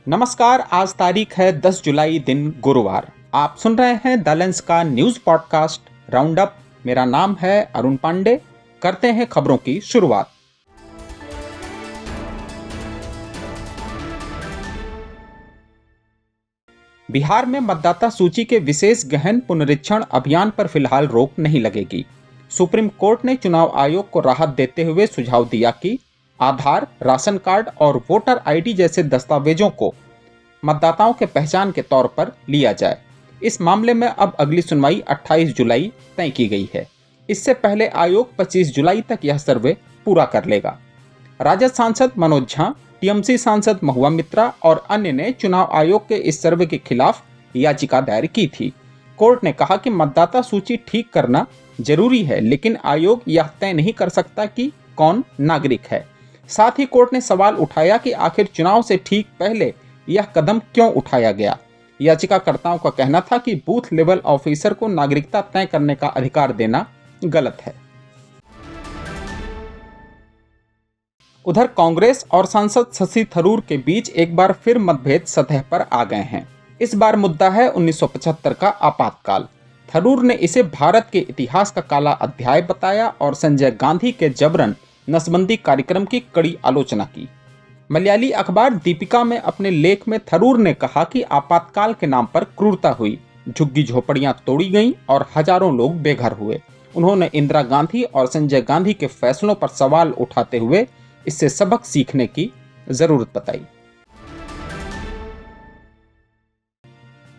नमस्कार। आज तारीख है 10 जुलाई दिन गुरुवार। आप सुन रहे हैं द लेंस का न्यूज पॉडकास्ट राउंड अप। मेरा नाम है अरुण पांडे। करते हैं खबरों की शुरुआत। बिहार में मतदाता सूची के विशेष गहन पुनरीक्षण अभियान पर फिलहाल रोक नहीं लगेगी। सुप्रीम कोर्ट ने चुनाव आयोग को राहत देते हुए सुझाव दिया कि आधार, राशन कार्ड और वोटर आईडी जैसे दस्तावेजों को मतदाताओं के पहचान के तौर पर लिया जाए। इस मामले में अब अगली सुनवाई 28 जुलाई तय की गई है। इससे पहले आयोग 25 जुलाई तक यह सर्वे पूरा कर लेगा। राजद सांसद मनोज झा, टीएमसी सांसद महुआ मित्रा और अन्य ने चुनाव आयोग के इस सर्वे के खिलाफ याचिका दायर की थी। कोर्ट ने कहा कि मतदाता सूची ठीक करना जरूरी है, लेकिन आयोग यह तय नहीं कर सकता कि कौन नागरिक है। साथ ही कोर्ट ने सवाल उठाया कि आखिर चुनाव से ठीक पहले यह कदम क्यों उठाया गया। याचिकाकर्ताओं का कहना था कि बूथ लेवल ऑफिसर को नागरिकता तय करने का अधिकार देना गलत है। उधर कांग्रेस और सांसद शशि थरूर के बीच एक बार फिर मतभेद सतह पर आ गए हैं। इस बार मुद्दा है 1975 का आपातकाल। थरूर ने इसे भारत के इतिहास का काला अध्याय बताया और संजय गांधी के जबरन नसबंदी कार्यक्रम की कड़ी आलोचना की। मलयाली अखबार दीपिका में अपने लेख में थरूर ने कहा कि आपातकाल के नाम पर क्रूरता हुई, झुग्गी झोपड़ियां तोड़ी गईं और हजारों लोग बेघर हुए। उन्होंने इंदिरा गांधी और संजय गांधी के फैसलों पर सवाल उठाते हुए इससे सबक सीखने की जरूरत बताई।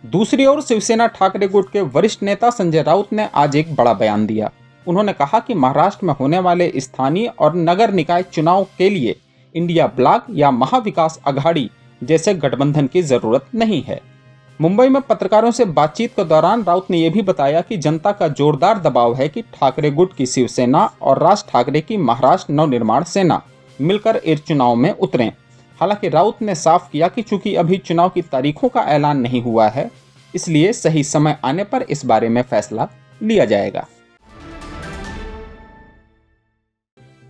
दूसरी ओर शिवसेना ठाकरे गुट के वरिष्ठ नेता संजय राउत ने आज एक बड़ा बयान दिया। उन्होंने कहा कि महाराष्ट्र में होने वाले स्थानीय और नगर निकाय चुनाव के लिए इंडिया ब्लॉक या महाविकास अघाड़ी जैसे गठबंधन की जरूरत नहीं है। मुंबई में पत्रकारों से बातचीत के दौरान राउत ने यह भी बताया कि जनता का जोरदार दबाव है कि ठाकरे गुट की शिवसेना और राज ठाकरे की महाराष्ट्र नवनिर्माण सेना मिलकर इस चुनाव में उतरें। हालांकि राउत ने साफ किया कि चूंकि अभी चुनाव की तारीखों का ऐलान नहीं हुआ है, इसलिए सही समय आने पर इस बारे में फैसला लिया जाएगा।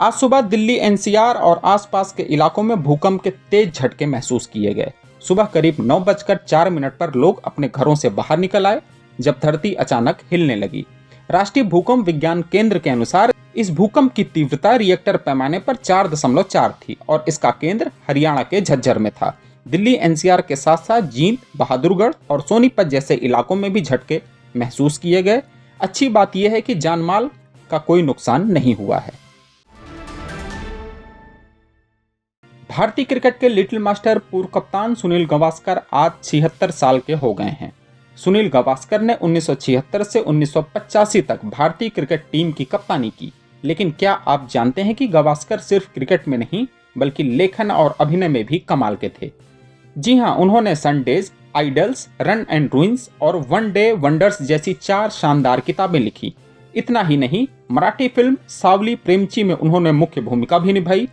आज सुबह दिल्ली एनसीआर और आसपास के इलाकों में भूकंप के तेज झटके महसूस किए गए। सुबह करीब 9:04 पर लोग अपने घरों से बाहर निकल आए जब धरती अचानक हिलने लगी। राष्ट्रीय भूकंप विज्ञान केंद्र के अनुसार इस भूकंप की तीव्रता रिएक्टर पैमाने पर 4.4 थी और इसका केंद्र हरियाणा के झज्जर में था। दिल्ली एनसीआर के साथ साथ जींद, बहादुरगढ़ और सोनीपत जैसे इलाकों में भी झटके महसूस किए गए। अच्छी बात यह है कि जानमाल का कोई नुकसान नहीं हुआ है। भारतीय क्रिकेट के लिटिल मास्टर पूर्व कप्तान सुनील गावस्कर आज 76 साल के हो गए हैं। सुनील गावस्कर ने 1976 से 1985 तक भारतीय क्रिकेट टीम की कप्तानी की। लेकिन क्या आप जानते हैं कि गावस्कर सिर्फ क्रिकेट में नहीं बल्कि लेखन और अभिनय में भी कमाल के थे। जी हां, उन्होंने Sundays, idols, run and ruins और वन डे वंडर्स जैसी 4 शानदार किताबें लिखी। इतना ही नहीं, मराठी फिल्म सावली प्रेमची में उन्होंने मुख्य भूमिका भी निभाई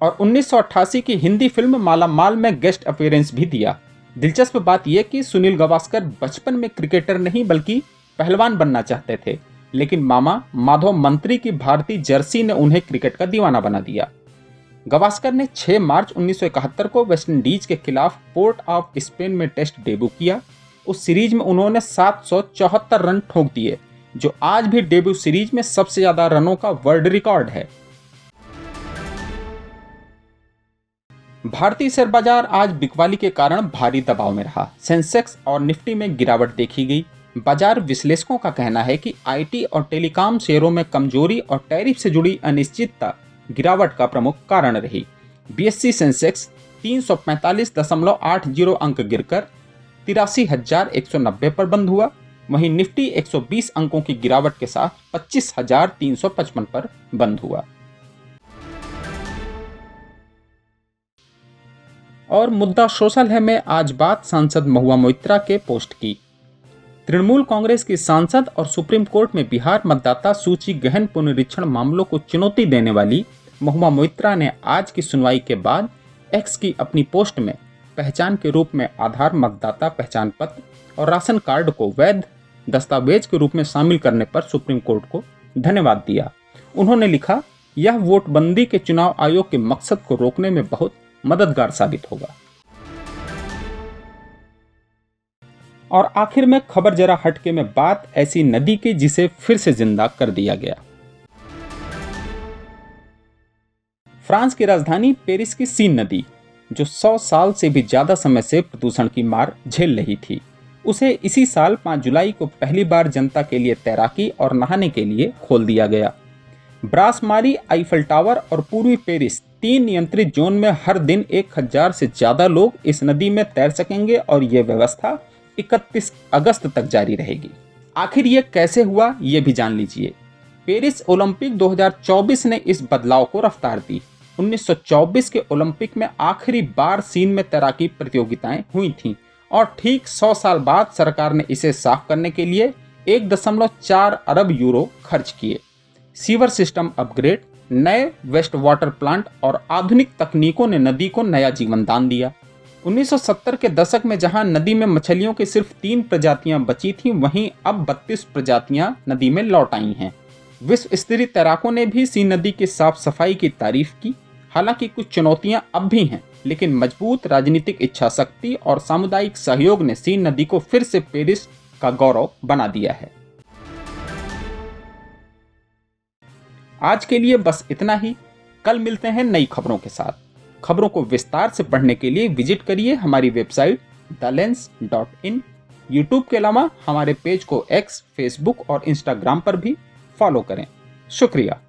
और 1988 की हिंदी फिल्म माला माल में गेस्ट अपीयरेंस भी दिया। दिलचस्प बात यह कि सुनील गावस्कर बचपन में क्रिकेटर नहीं बल्कि पहलवान बनना चाहते थे, लेकिन मामा माधव मंत्री की भारतीय जर्सी ने उन्हें क्रिकेट का दीवाना बना दिया। गावस्कर ने 6 मार्च 1971 को वेस्टइंडीज के खिलाफ पोर्ट ऑफ स्पेन में टेस्ट डेब्यू किया। उस सीरीज में उन्होंने 774 रन ठोक दिए, जो आज भी डेब्यू सीरीज में सबसे ज्यादा रनों का वर्ल्ड रिकॉर्ड है। भारतीय शेयर बाजार आज बिकवाली के कारण भारी दबाव में रहा। सेंसेक्स और निफ्टी में गिरावट देखी गई। बाजार विश्लेषकों का कहना है कि आईटी और टेलीकॉम शेयरों में कमजोरी और टैरिफ से जुड़ी अनिश्चितता गिरावट का प्रमुख कारण रही। बीएसई सेंसेक्स 345.80 अंक गिरकर 83,190 पर बंद हुआ। वहीं निफ्टी 120 अंकों की गिरावट के साथ 25,355 पर बंद हुआ। और मुद्दा सोशल है में आज बात सांसद महुआ मोइत्रा के पोस्ट की। तृणमूल कांग्रेस की सांसद और सुप्रीम कोर्ट में बिहार मतदाता सूची गहन पुनरीक्षण मामलों को चुनौती देने वाली महुआ मोइत्रा ने आज की सुनवाई के बाद एक्स की अपनी पोस्ट में पहचान के रूप में आधार, मतदाता पहचान पत्र और राशन कार्ड को वैध दस्तावेज के रूप में शामिल करने पर सुप्रीम कोर्ट को धन्यवाद दिया। उन्होंने लिखा, यह वोटबंदी के चुनाव आयोग के मकसद को रोकने में बहुत मददगार साबित होगा। और आखिर में खबर जरा हटके में बात ऐसी नदी की जिसे फिर से जिंदा कर दिया गया। फ्रांस की राजधानी पेरिस की सीन नदी, जो 100 साल से भी ज्यादा समय से प्रदूषण की मार झेल रही थी, उसे इसी साल 5 जुलाई को पहली बार जनता के लिए तैराकी और नहाने के लिए खोल दिया गया। ब्रासमारी, आईफल टावर और पूर्वी पेरिस 3 नियंत्रित जोन में हर दिन 1000 से ज्यादा लोग इस नदी में तैर सकेंगे और ये व्यवस्था 31 अगस्त तक जारी रहेगी। आखिर ये कैसे हुआ, ये भी जान लीजिए। पेरिस ओलंपिक 2024 ने इस बदलाव को रफ्तार दी। 1924 के ओलंपिक में आखिरी बार सीन में तैराकी प्रतियोगिताएं हुई थीं और ठीक 100 साल बाद सरकार ने इसे साफ करने के लिए 1.4 अरब यूरो खर्च किए। सीवर सिस्टम अपग्रेड, नए वेस्ट वाटर प्लांट और आधुनिक तकनीकों ने नदी को नया जीवन दान दिया। 1970 के दशक में जहां नदी में मछलियों की सिर्फ 3 प्रजातियां बची थीं, वहीं अब 32 प्रजातियां नदी में लौट आई हैं। विश्व स्तरीय तैराकों ने भी सीन नदी की साफ सफाई की तारीफ की। हालांकि कुछ चुनौतियां अब भी हैं, लेकिन मजबूत राजनीतिक इच्छा शक्ति और सामुदायिक सहयोग ने सीन नदी को फिर से पेरिस का गौरव बना दिया है। आज के लिए बस इतना ही। कल मिलते हैं नई खबरों के साथ। खबरों को विस्तार से पढ़ने के लिए विजिट करिए हमारी वेबसाइट thelens.in। यूट्यूब के अलावा हमारे पेज को एक्स, फेसबुक और इंस्टाग्राम पर भी फॉलो करें। शुक्रिया।